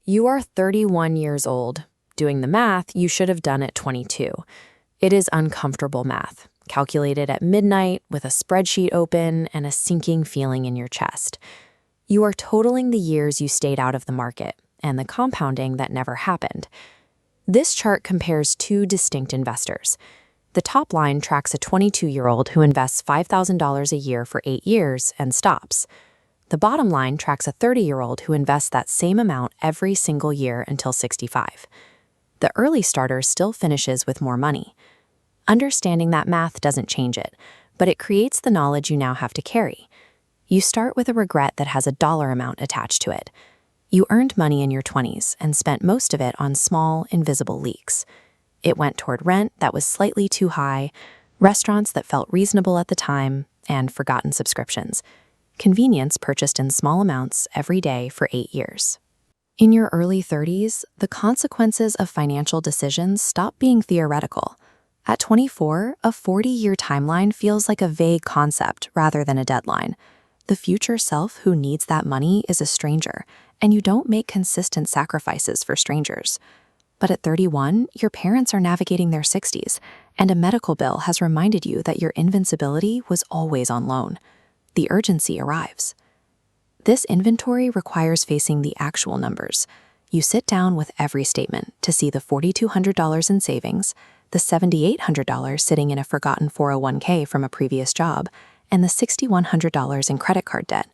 You are 31 years old. Doing the math, you should have done at 22. It is uncomfortable math, calculated at midnight with a spreadsheet open and a sinking feeling in your chest. You are totaling the years you stayed out of the market and the compounding that never happened. This chart compares two distinct investors. The top line tracks a 22-year-old who invests $5,000 a year for 8 years and stops. The bottom line tracks a 30-year-old who invests that same amount every single year until 65. The early starter still finishes with more money. Understanding that math doesn't change it, but it creates the knowledge you now have to carry. You start with a regret that has a dollar amount attached to it. You earned money in your 20s and spent most of it on small, invisible leaks. It went toward rent that was slightly too high, restaurants that felt reasonable at the time, and forgotten subscriptions. Convenience purchased in small amounts every day for 8 years. In your early 30s, the consequences of financial decisions stop being theoretical. At 24, a 40-year timeline feels like a vague concept rather than a deadline. The future self who needs that money is a stranger, and you don't make consistent sacrifices for strangers. But at 31, your parents are navigating their 60s, and a medical bill has reminded you that your invincibility was always on loan. The urgency arrives. This inventory requires facing the actual numbers. You sit down with every statement to see the $4,200 in savings, the $7,800 sitting in a forgotten 401k from a previous job, and the $6,100 in credit card debt.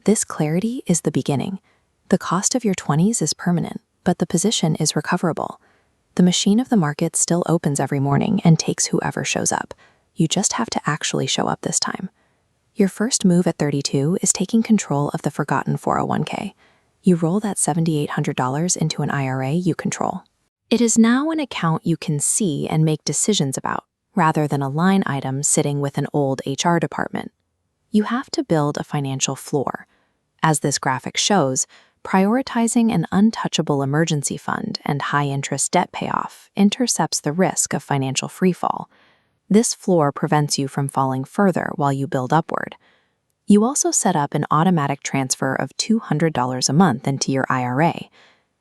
This clarity is the beginning. The cost of your 20s is permanent, but the position is recoverable. The machine of the market still opens every morning and takes whoever shows up. You just have to actually show up this time. Your first move at 32 is taking control of the forgotten 401k. You roll that $7,800 into an IRA you control. It is now an account you can see and make decisions about, rather than a line item sitting with an old HR department. You have to build a financial floor. As this graphic shows, prioritizing an untouchable emergency fund and high-interest debt payoff intercepts the risk of financial freefall. This floor prevents you from falling further while you build upward. You also set up an automatic transfer of $200 a month into your IRA.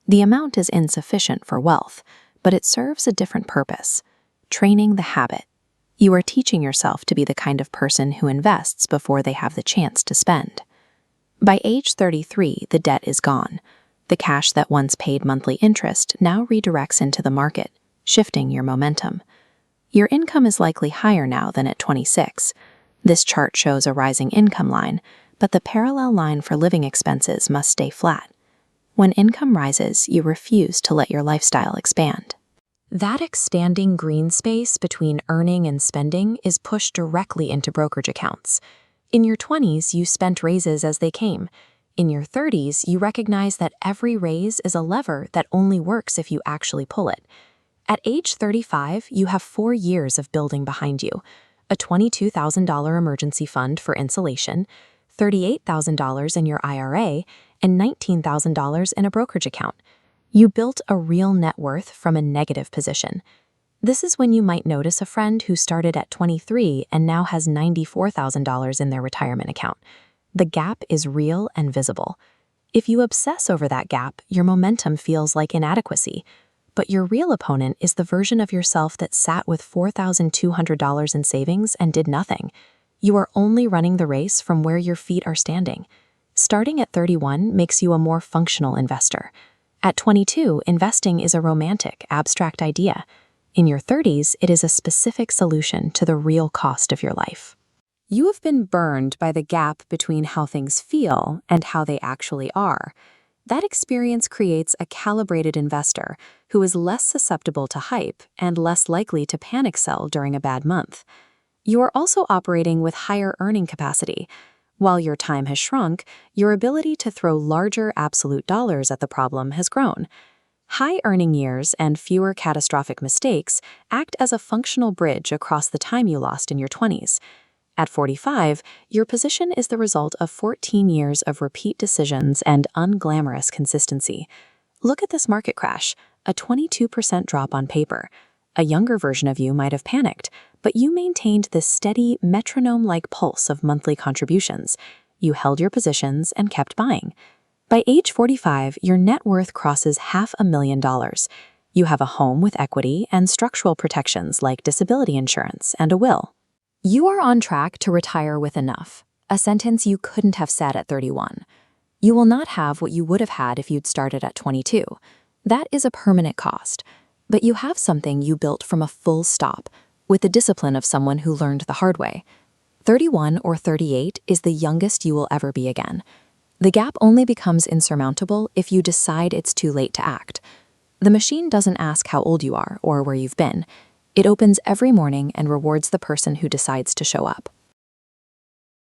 The amount is insufficient for wealth, but it serves a different purpose: training the habit. You are teaching yourself to be the kind of person who invests before they have the chance to spend. By age 33, the debt is gone. The cash that once paid monthly interest now redirects into the market, shifting your momentum. Your income is likely higher now than at 26. This chart shows a rising income line, but the parallel line for living expenses must stay flat. When income rises, you refuse to let your lifestyle expand. That expanding green space between earning and spending is pushed directly into brokerage accounts. In your 20s, you spent raises as they came. In your 30s, you recognize that every raise is a lever that only works if you actually pull it. At age 35, you have 4 years of building behind you: a $22,000 emergency fund for insulation, $38,000 in your IRA, and $19,000 in a brokerage account. You built a real net worth from a negative position. This is when you might notice a friend who started at 23 and now has $94,000 in their retirement account. The gap is real and visible. If you obsess over that gap, your momentum feels like inadequacy. But your real opponent is the version of yourself that sat with $4,200 in savings and did nothing. You are only running the race from where your feet are standing. Starting at 31 makes you a more functional investor. At 22, investing is a romantic, abstract idea. In your 30s, it is a specific solution to the real cost of your life. You have been burned by the gap between how things feel and how they actually are. That experience creates a calibrated investor who is less susceptible to hype and less likely to panic sell during a bad month. You are also operating with higher earning capacity. While your time has shrunk, your ability to throw larger absolute dollars at the problem has grown. High earning years and fewer catastrophic mistakes act as a functional bridge across the time you lost in your 20s. At 45, your position is the result of 14 years of repeat decisions and unglamorous consistency. Look at this market crash, a 22% drop on paper. A younger version of you might have panicked, but you maintained this steady, metronome-like pulse of monthly contributions. You held your positions and kept buying. By By age 45, your net worth crosses $500,000. You have a home with equity and structural protections like disability insurance and a will. You are on track to retire with enough, a sentence you couldn't have said at 31. You will not have what you would have had if you'd started at 22. That is a permanent cost. But you have something you built from a full stop, with the discipline of someone who learned the hard way. 31 or 38 is the youngest you will ever be again. The gap only becomes insurmountable if you decide it's too late to act. The machine doesn't ask how old you are or where you've been. It opens every morning and rewards the person who decides to show up.